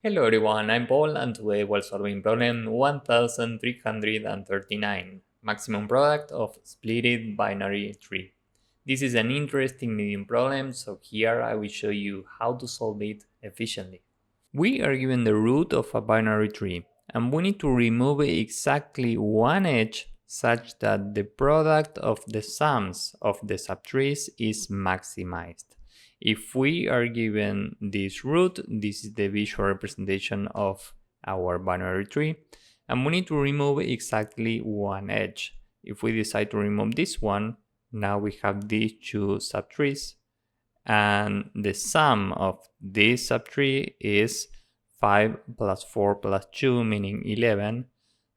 Hello everyone, I'm Paul and today we're solving problem 1339, maximum product of splitted binary tree. This is an interesting medium problem, so here I will show you how to solve it efficiently. We are given the root of a binary tree and we need to remove exactly one edge such that the product of the sums of the subtrees is maximized. If we are given this root, this is the visual representation of our binary tree, and we need to remove exactly one edge. If we decide to remove this one, now we have these two subtrees, and the sum of this subtree is 5 plus 4 plus 2, meaning 11.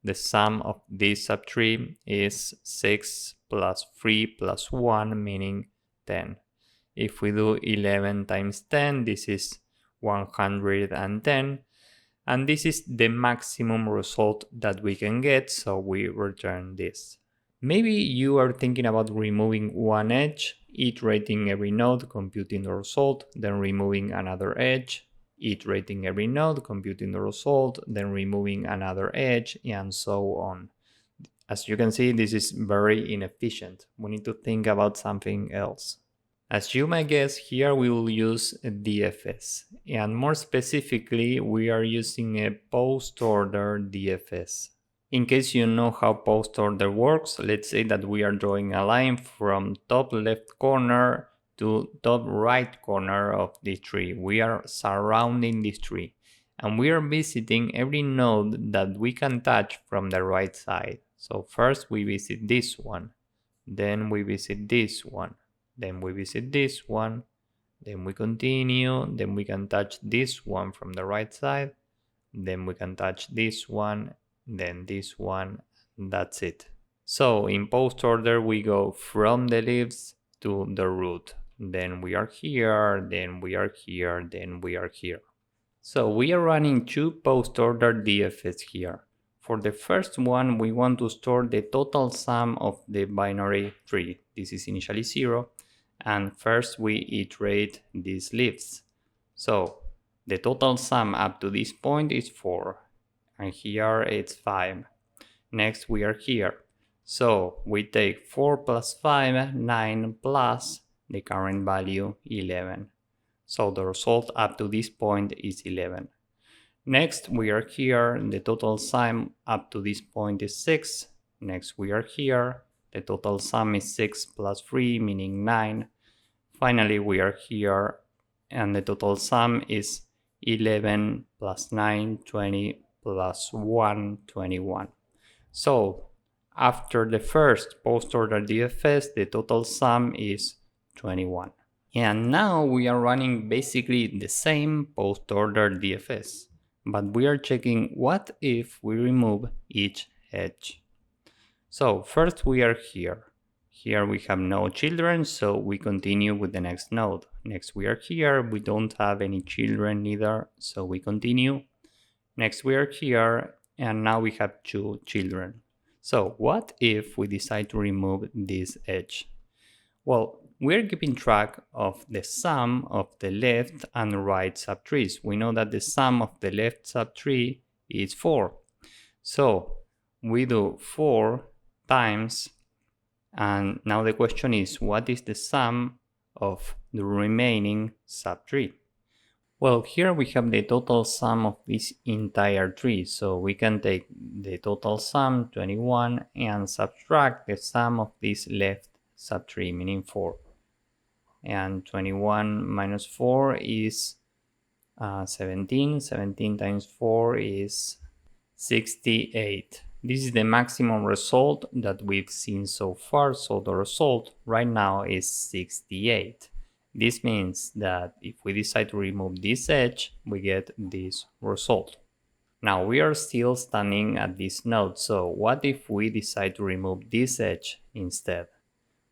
The sum of this subtree is 6 plus 3 plus 1, meaning 10. If we do 11 times 10, this is 110. And this is the maximum result that we can get, so we return this. Maybe you are thinking about removing one edge, iterating every node, computing the result, then removing another edge, iterating every node, computing the result, then removing another edge, and so on. As you can see, this is very inefficient. We need to think about something else. As you may guess, here we will use a DFS, and more specifically, we are using a post-order DFS. In case you know how post-order works, let's say that we are drawing a line from top left corner to top right corner of this tree. We are surrounding this tree, and we are visiting every node that we can touch from the right side. So first we visit this one, then we visit this one. Then we visit this one, then we continue, then we can touch this one from the right side, then we can touch this one, then this one, that's it. So in post order we go from the leaves to the root. Then we are here, then we are here, then we are here. So we are running two post order DFS here. For the first one, we want to store the total sum of the binary tree. This is initially 0. And first we iterate these leaves. So the total sum up to this point is 4. And here it's 5. Next we are here. So we take 4 plus 5, 9 plus the current value 11. So the result up to this point is 11. Next we are here. The total sum up to this point is 6. Next we are here. The total sum is 6 plus 3, meaning 9. Finally, we are here, and the total sum is 11 plus 9, 20 plus 1, 21. So, after the first post-order DFS, the total sum is 21. And now we are running basically the same post-order DFS, but we are checking what if we remove each edge. So first we are here. Here we have no children, so we continue with the next node. Next we are here, we don't have any children either, so we continue. Next we are here, and now we have 2 children. So what if we decide to remove this edge? Well, we're keeping track of the sum of the left and right subtrees. We know that the sum of the left subtree is 4. So we do 4 times, and now the question is, what is the sum of the remaining subtree? Well, here we have the total sum of this entire tree, so we can take the total sum, 21, and subtract the sum of this left subtree, meaning 4. And 21 minus 4 is 17. 17 times 4 is 68. This is the maximum result that we've seen so far, so the result right now is 68. This means that if we decide to remove this edge, we get this result. Now we are still standing at this node, so what if we decide to remove this edge instead?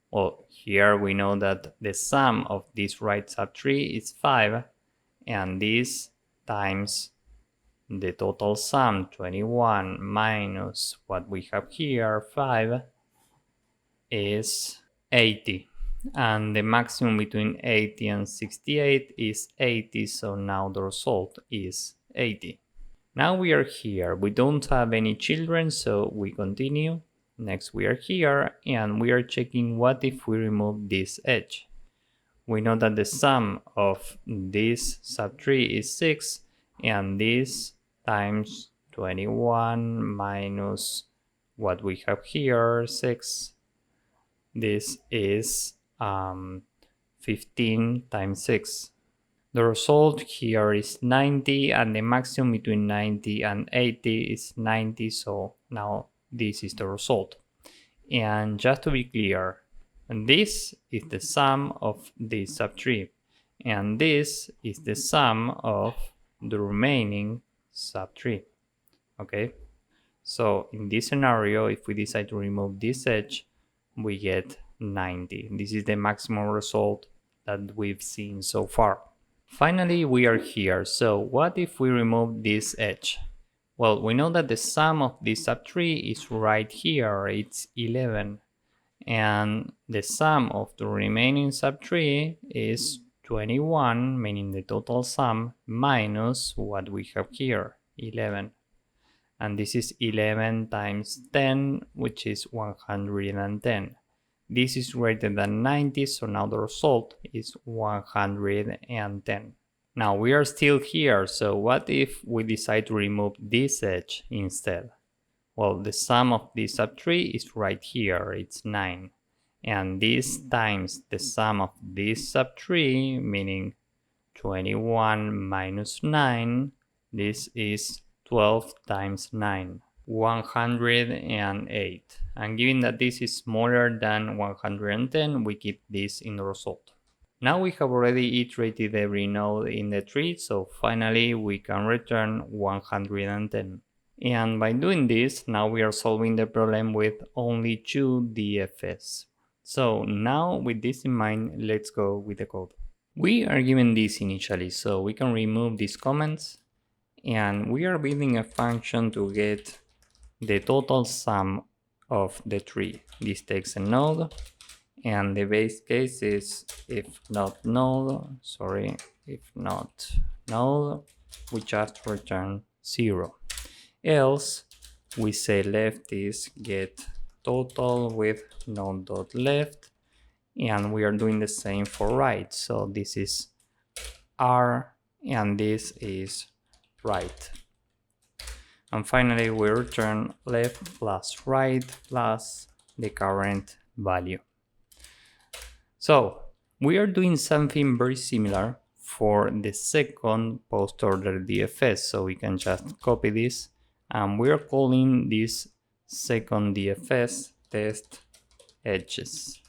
Well, here we know that the sum of this right subtree is 5, and this times the total sum, 21 minus what we have here, 5, is 80. And the maximum between 80 and 68 is 80, so now the result is 80. Now we are here. We don't have any children, so we continue. Next we are here and we are checking what if we remove this edge. We know that the sum of this sub 3 is 6 and this times 21 minus what we have here, 6. This is 15 times 6. The result here is 90 and the maximum between 90 and 80 is 90, so now this is the result. And just to be clear, this is the sum of this sub 3 and this is the sum of the remaining sub 3. Okay, so in this scenario, if we decide to remove this edge, we get 90. This is the maximum result that we've seen so far. Finally, we are here. So what if we remove this edge? Well, we know that the sum of this sub 3 is right here, it's 11. And the sum of the remaining sub 3 is 21, meaning the total sum minus what we have here, 11. And this is 11 times 10, which is 110. This is greater than 90, so now the result is 110. Now we are still here, so what if we decide to remove this edge instead? Well, the sum of this sub 3 is right here, it's 9. And this times the sum of this sub 3, meaning 21 minus 9, this is 12 times 9. 108. And given that this is smaller than 110, we keep this in the result. Now we have already iterated every node in the tree, so finally we can return 110. And by doing this, now we are solving the problem with only 2 DFS. So now with this in mind, let's go with the code. We are given this initially, so we can remove these comments, and we are building a function to get the total sum of the tree. This takes a node, and the base case is if not node, we just return 0. Else, we say left is get total with node.left, and we are doing the same for right. So this is R and this is right. And finally, we return left plus right plus the current value. So we are doing something very similar for the second post-order DFS. So we can just copy this, and we are calling this second DFS test edges.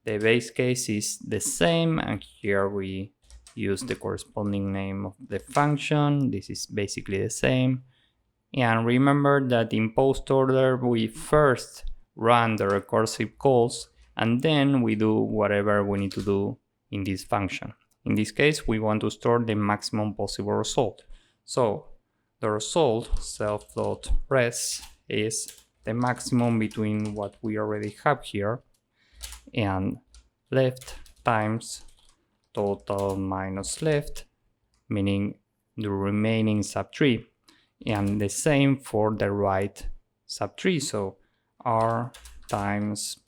The base case is the same, and here we use the corresponding name of the function. This is basically the same. And remember that in post order, we first run the recursive calls and then we do whatever we need to do in this function. In this case, we want to store the maximum possible result. So the result self.res is the maximum between what we already have here and left times total minus left, meaning the remaining sub 3. And the same for the right sub 3, so R times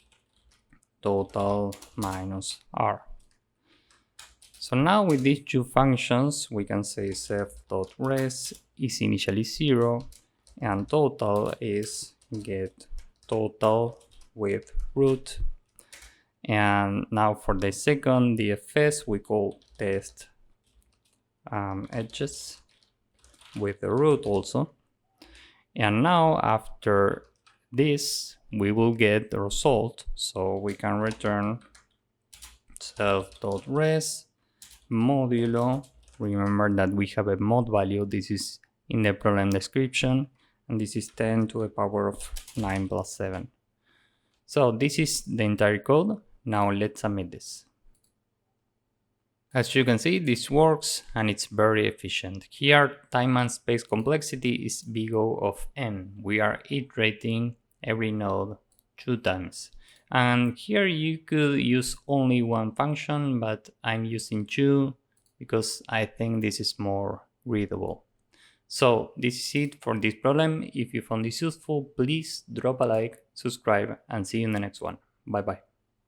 total minus R. So now with these two functions, we can say self.res is initially 0 and total is get total with root. And now for the second DFS, we call test edges with the root also. And now after this, we will get the result. So we can return self.res modulo. Remember that we have a mod value. This is in the problem description. And this is 10 to the power of 9 plus 7. So this is the entire code. Now let's submit this. As you can see, this works and it's very efficient. Here, time and space complexity is big O of n. We are iterating every node 2 times. And here you could use only one function, but I'm using 2 because I think this is more readable. So this is it for this problem. If you found this useful, please drop a like, subscribe, and see you in the next one. Bye bye.